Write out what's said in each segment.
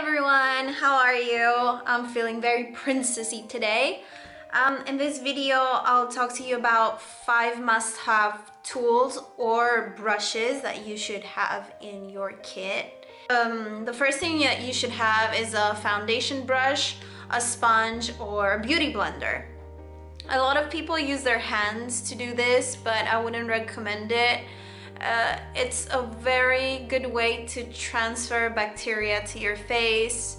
everyone, how are you? I'm feeling very princessy today. In this video, I'll talk to you about 5 must-have tools or brushes that you should have in your kit. The first thing that you should have is a foundation brush, a sponge, or a beauty blender. A lot of people use their hands to do this, but I wouldn't recommend it. It's a very good way to transfer bacteria to your face,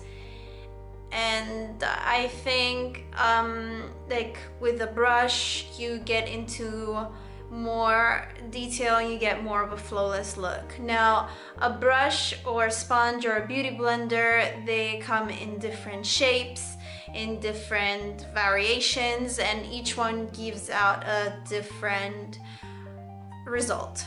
and I think like with a brush you get into more detail, you get more of a flawless look. Now a brush or a sponge or a beauty blender, they come in different shapes, in different variations, and each one gives out a different result.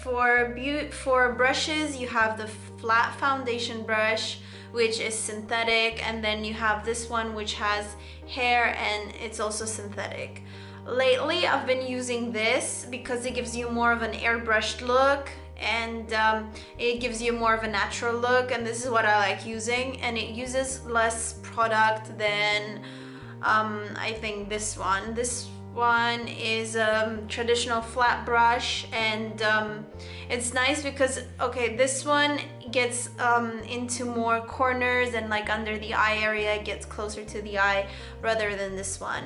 For brushes, you have the flat foundation brush, which is synthetic, and then you have this one which has hair and it's also synthetic. Lately I've been using this because it gives you more of an airbrushed look, and it gives you more of a natural look, and this is what I like using, and it uses less product than I think this one. This one is a traditional flat brush, and it's nice because this one gets into more corners and like under the eye area, it gets closer to the eye rather than this one.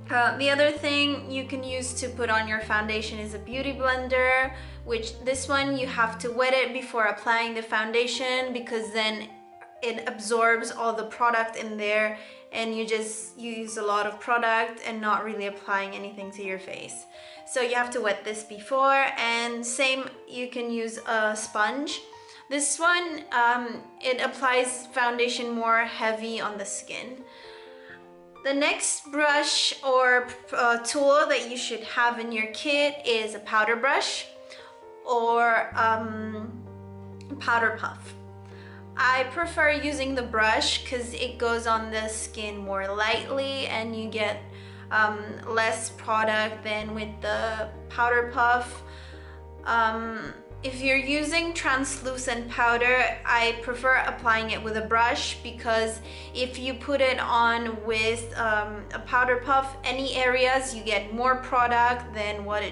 The other thing you can use to put on your foundation is a beauty blender, which this one you have to wet it before applying the foundation, because then it absorbs all the product in there and you just use a lot of product and not really applying anything to your face. So you have to wet this before, and same, you can use a sponge. This one, it applies foundation more heavy on the skin. The next brush or tool that you should have in your kit is a powder brush or powder puff. I prefer using the brush because it goes on the skin more lightly and you get less product than with the powder puff. If you're using translucent powder, I prefer applying it with a brush, because if you put it on with a powder puff, any areas you get more product than what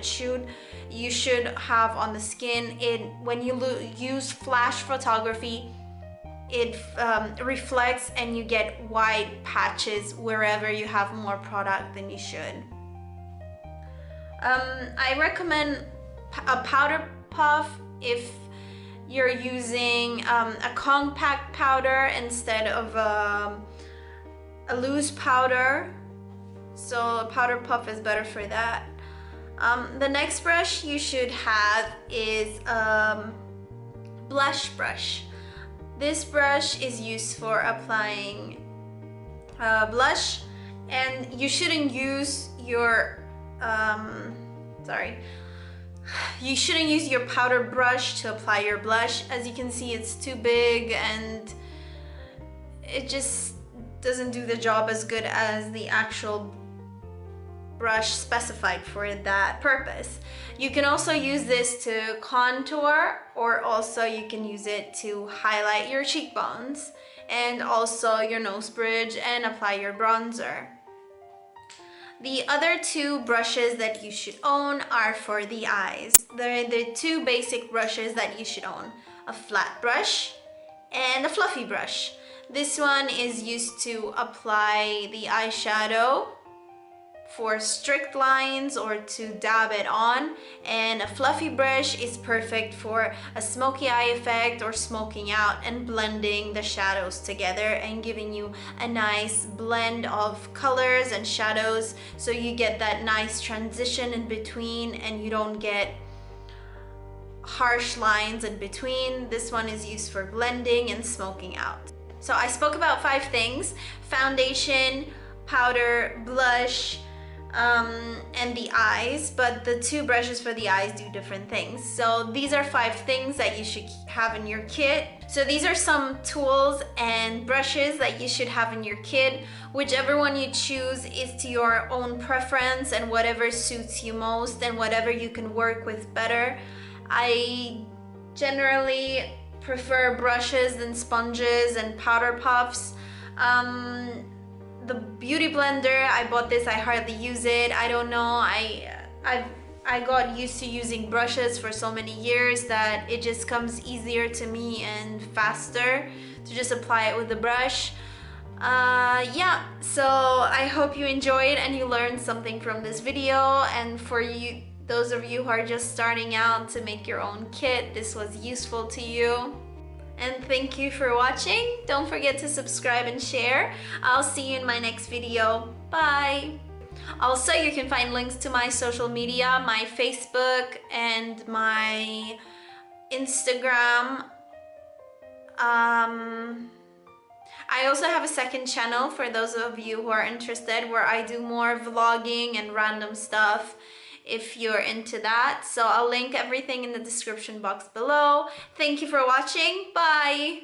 you should have on the skin. When you use flash photography, it reflects and you get white patches wherever you have more product than you should. I recommend a powder puff if you're using a compact powder instead of a loose powder, so a powder puff is better for that. The next brush you should have is a blush brush. This brush is used for applying blush, and you shouldn't use your you shouldn't use your powder brush to apply your blush. As you can see, it's too big and it just doesn't do the job as good as the actual brush specified for that purpose. You can also use this to contour, or also you can use it to highlight your cheekbones and also your nose bridge and apply your bronzer. The other 2 brushes that you should own are for the eyes. They're the 2 basic brushes that you should own: a flat brush and a fluffy brush. This one is used to apply the eyeshadow for strict lines or to dab it on, and a fluffy brush is perfect for a smoky eye effect or smoking out and blending the shadows together and giving you a nice blend of colors and shadows, so you get that nice transition in between and you don't get harsh lines in between. This one is used for blending and smoking out. So I spoke about 5 things: foundation, powder, blush, and the eyes, but the 2 brushes for the eyes do different things. So these are 5 things that you should have in your kit. So these are some tools and brushes that you should have in your kit. Whichever one you choose is to your own preference and whatever suits you most and whatever you can work with better. I generally prefer brushes than sponges and powder puffs. The beauty blender, I bought this, I hardly use it. I don't know, I got used to using brushes for so many years that it just comes easier to me and faster to just apply it with the brush. Yeah, so I hope you enjoyed and you learned something from this video, and for you, those of you who are just starting out to make your own kit, this was useful to you. And thank you for watching. Don't forget to subscribe and share. I'll see you in my next video. Bye! Also, you can find links to my social media, my Facebook and my Instagram. I also have a second channel for those of you who are interested, where I do more vlogging and random stuff if you're into that. So I'll link everything in the description box below. Thank you for watching. Bye!